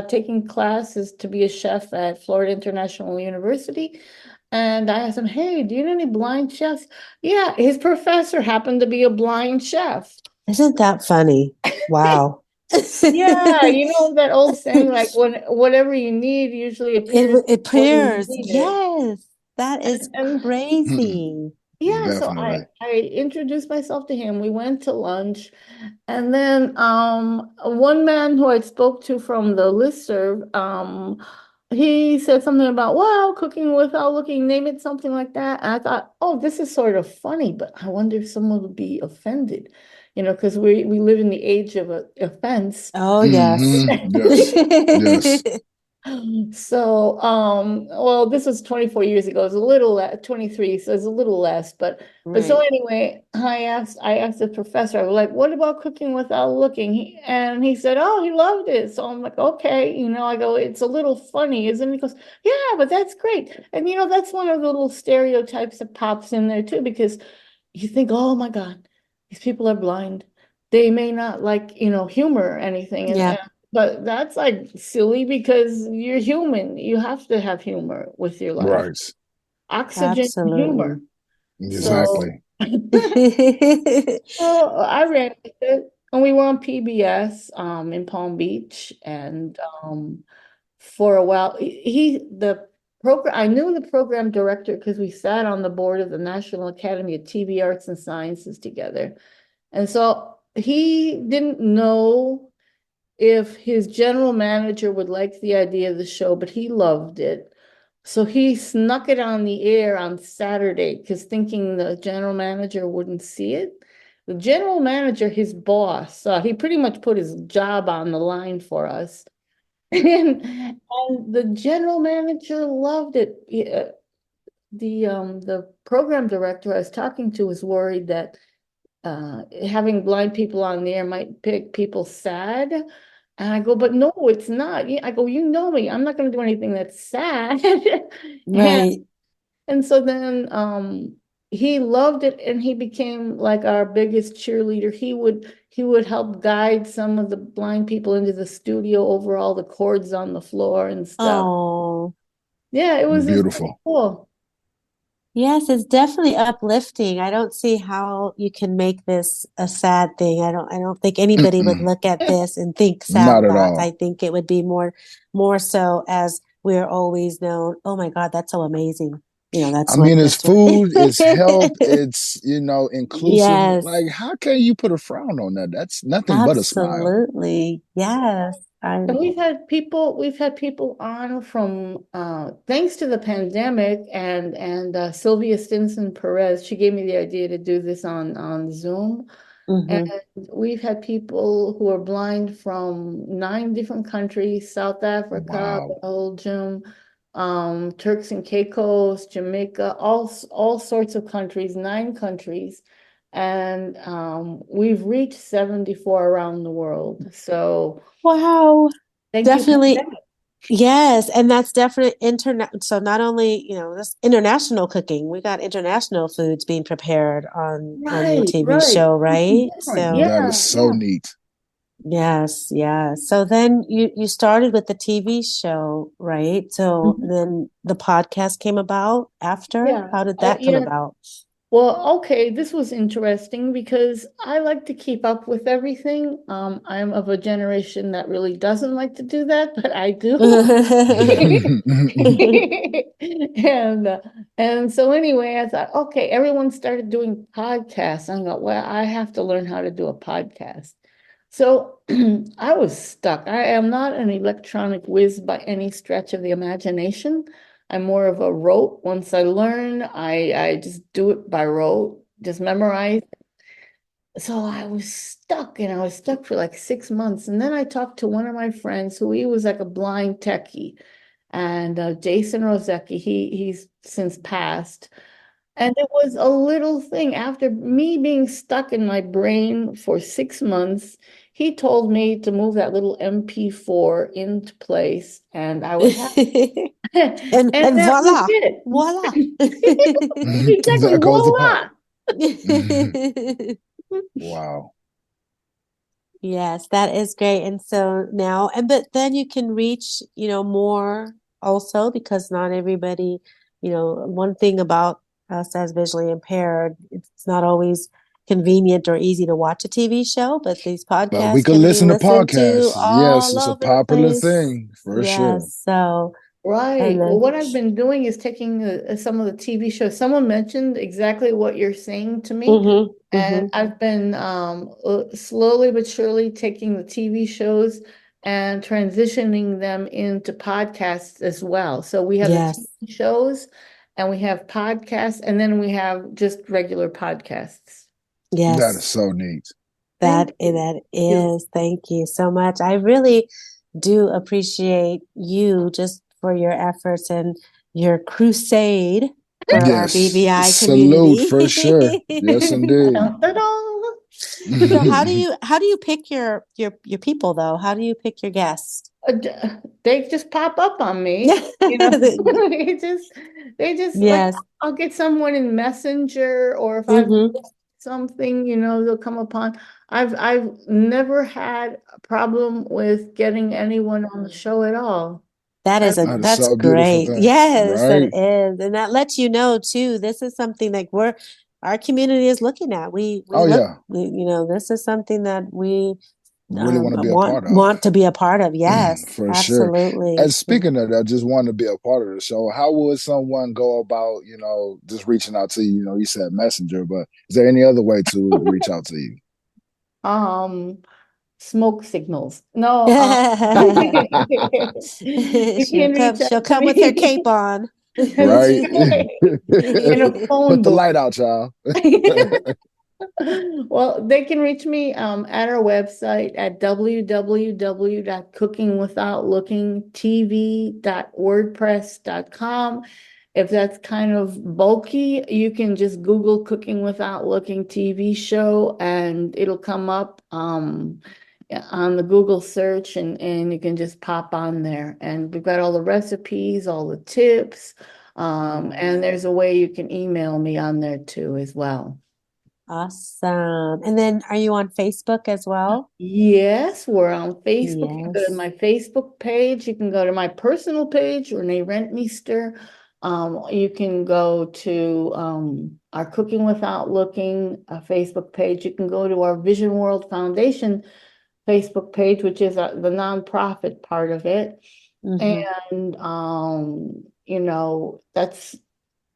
taking classes to be a chef at Florida International University. And I asked him, hey, do you know any blind chefs? Yeah, his professor happened to be a blind chef. Isn't that funny? Wow. Yeah, you know that old saying, like, whatever you need usually appears It when you appears, need it. yes, that is And crazy. Yeah, so Definitely. I introduced myself to him. We went to lunch, and then one man who I spoke to from the listserv, he said something about, well, cooking without looking, name it something like that. And I thought, oh, this is sort of funny, but I wonder if someone would be offended, because we live in the age of offense. Oh, yes. Hmm. Yes. Yes. So, well, this was 24 years ago. It's a little less, 23, so it's a little less. But so Right. anyway, I asked the professor, I was like, what about cooking without looking? And he said, oh, he loved it. So I'm like, okay, I go, it's a little funny, isn't it? He goes, yeah, but that's great. And that's one of the little stereotypes that pops in there too, because you think, oh my God, these people are blind. They may not like, humor or anything. Yeah, But that's like silly because you're human. You have to have humor with your life. Right. Oxygen and humor. absolutely. So, Exactly. well, I ran with it. And we were on PBS in Palm Beach. And for a while, the program, I knew the program director because we sat on the board of the National Academy of TV Arts and Sciences together. And so he didn't know if his general manager would like the idea of the show, but he loved it. So he snuck it on the air on Saturday because thinking the general manager wouldn't see it. The general manager, his boss, he pretty much put his job on the line for us. And the general manager loved it. The program director I was talking to was worried that having blind people on the air might make people sad. And I go, but no, it's not. I go, you know me. I'm not going to do anything that's sad. And Right. and so then he loved it and he became like our biggest cheerleader. He would help guide some of the blind people into the studio over all the cords on the floor and stuff. Oh, Yeah, it was pretty Beautiful. cool. yes, it's definitely uplifting. I don't see how you can make this a sad thing. I don't think anybody would Mm-mm. look at this and think sad Not at thoughts. I all. think it would be more so as we're always known, oh my God, that's so amazing. I That's what mean, it's that's what food, it's help, it's, inclusive. Yes, Like, how can you put a frown on that? That's nothing but a smile. absolutely. Yes. And we've had people on from thanks to the pandemic and Sylvia Stinson Perez, she gave me the idea to do this on Zoom. And Hmm. we've had people who are blind from 9 different countries: South Africa, Wow. Belgium, Turks and Caicos, Jamaica, all sorts of countries, 9 countries. And we've reached 74 around the world. So Wow. thank you, Definitely. pandemic. Yes, and that's definitely internet. So not only, that's international cooking. We got international foods being prepared on your Right, TV right. show, Something right? different. So That is Yeah, so yeah. neat. yes, yeah. So then you started with the TV show, right? So Mhm. then the podcast came about after. Yeah. How did that come Yeah. about? Well, okay, this was interesting because I like to keep up with everything. I'm of a generation that really doesn't like to do that, but I do. And and so anyway, I thought, okay, everyone started doing podcasts. I go, well, I have to learn how to do a podcast. So I was stuck. I am not an electronic whiz by any stretch of the imagination. I'm more of a rote. Once I learn, I just do it by rote, just memorize. So I was stuck and I was stuck for like 6 months. And then I talked to one of my friends who he was like a blind techie and Jason Rozecki, he's since passed. And it was a little thing after me being stuck in my brain for 6 months. He told me to move that little MP4 into place, and I was happy. And And that was voila, it. voila. Exactly, There goes the pot. voila. Wow. Yes, that is great. And so now, but then you can reach, more also because not everybody, one thing about us as visually impaired, it's not always convenient or easy to watch a TV show, but these But we podcasts could can be listen to listened to podcasts. Yes, all it's a over the popular place. thing for sure. Yes. So Right. And Well, then, what I've been doing is taking some of the TV shows. Someone mentioned exactly what you're saying to me, and mm-hmm. I've been slowly but surely taking the TV shows and transitioning them into podcasts as well. So we have the Yes, TV shows, and we have podcasts, and then we have just regular podcasts. That is yes. so neat. Thank you. That You. is. Thank you so much. I really do appreciate you just for your efforts and your crusade for our Yes. BVI Salute community. for sure. Yes, indeed. Dun, dun, dun. So how do you pick your people though? How do you pick your guests? They just pop up on me, they just like Yes. I'll get someone in Messenger, or if I've Mm-hmm. something, they'll come upon. I've never had a problem with getting anyone on the show at all. I, That is That's so beautiful great. thing. Yes, it Right? is. And that lets you know too, this is something like our community is looking at. We Oh look, yeah. this is something that we Really want to be a want part of. to be a part of. Yes, For sure. absolutely. And speaking of that, just want to be a part of the show. How would someone go about, just reaching out to you? You said Messenger, but is there any other way to reach out to you? um smoke signals. No, you can reach She'll out to come with her me. cape on. That's Right? right. In a phone Put the booth. light out, y'all. Well, they can reach me at our website at www.cookingwithoutlookingtv.wordpress.com. If that's kind of bulky, you can just Google Cooking Without Looking TV show, and it'll come up on the Google search, and you can just pop on there. And we've got all the recipes, all the tips, and there's a way you can email me on there too as well. Awesome. And then are you on Facebook as well? Yes, we're on Facebook. You can go to Yes. my Facebook page. You can go to my personal page, Renee Rentmeester. You can go to our Cooking Without Looking Facebook page. You can go to our Vision World Foundation Facebook page, which is the nonprofit part of it. Mm-hmm. And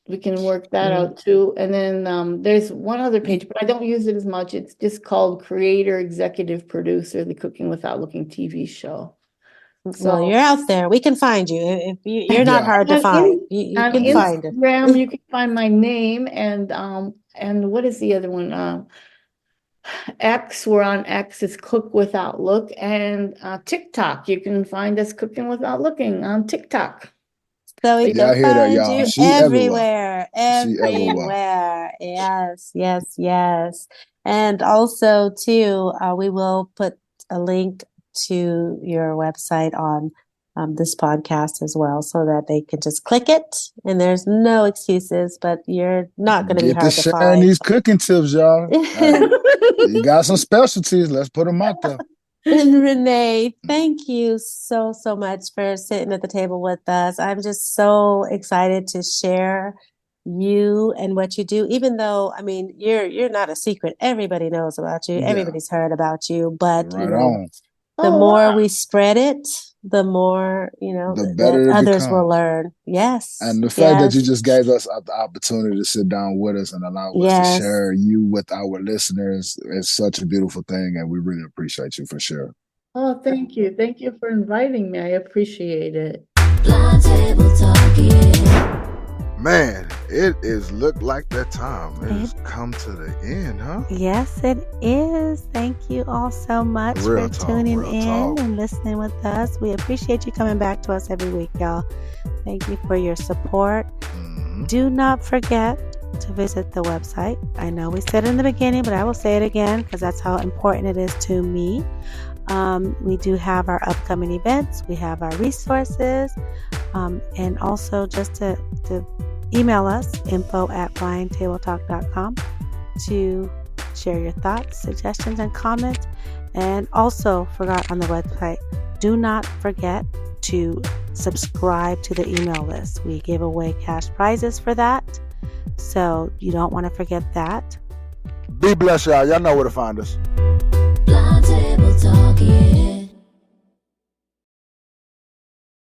we can work that out too. And then there's one other page, but I don't use it as much. It's just called Creator Executive Producer, the Cooking Without Looking TV show. Well, So you're out there. We can find you. If you're not Yeah. hard to on, find. in, You on can find it. Instagram, you can find my name, and what is the other one? X, we're on X, it's Cook Without Look, and TikTok, you can find us Cooking Without Looking on TikTok. So we But Yeah, can I hear that, find y'all. you She everywhere. everywhere, She everywhere. everywhere. Yes, yes, yes. And also too, we will put a link to your website on this podcast as well, so that they can just click it, and there's no excuses. But you're not going to be Get to hard to sharing find. these cooking tips, y'all. Hey, you got some specialties. Let's put them out there. And Renee, thank you so, so much for sitting at the table with us. I'm just so excited to share you and what you do, even though, I mean, you're not a secret. Everybody knows about you. Yeah, Everybody's heard about you. But, right on. the oh more wow. we spread it, the more, The that better it others will becomes. learn. Yes, And the fact that you yes, just gave us the opportunity to sit down with us and allow us to yes. share you with our listeners is such a beautiful thing. And we really appreciate you for sure. Oh, thank you. Thank you for inviting me. I appreciate it. Blind table talking. Man, it is looked like that time. It has come to the end, huh? Yes, it is. Thank you all so much Real for talk, tuning real in talk. and listening with us. We appreciate you coming back to us every week, y'all. Thank you for your support. Mhm. Do not forget to visit the website. I know we said it in the beginning, but I will say it again because that's how important it is to me. We do have our upcoming events. We have our resources. And also just to email us, info@blindtabletalk.com, to share your thoughts, suggestions, and comments. And also forgot on the website, do not forget to subscribe to the email list. We give away cash prizes for that. So you don't want to forget that. Be blessed, y'all. Y'all know where to find us. Blind table talking.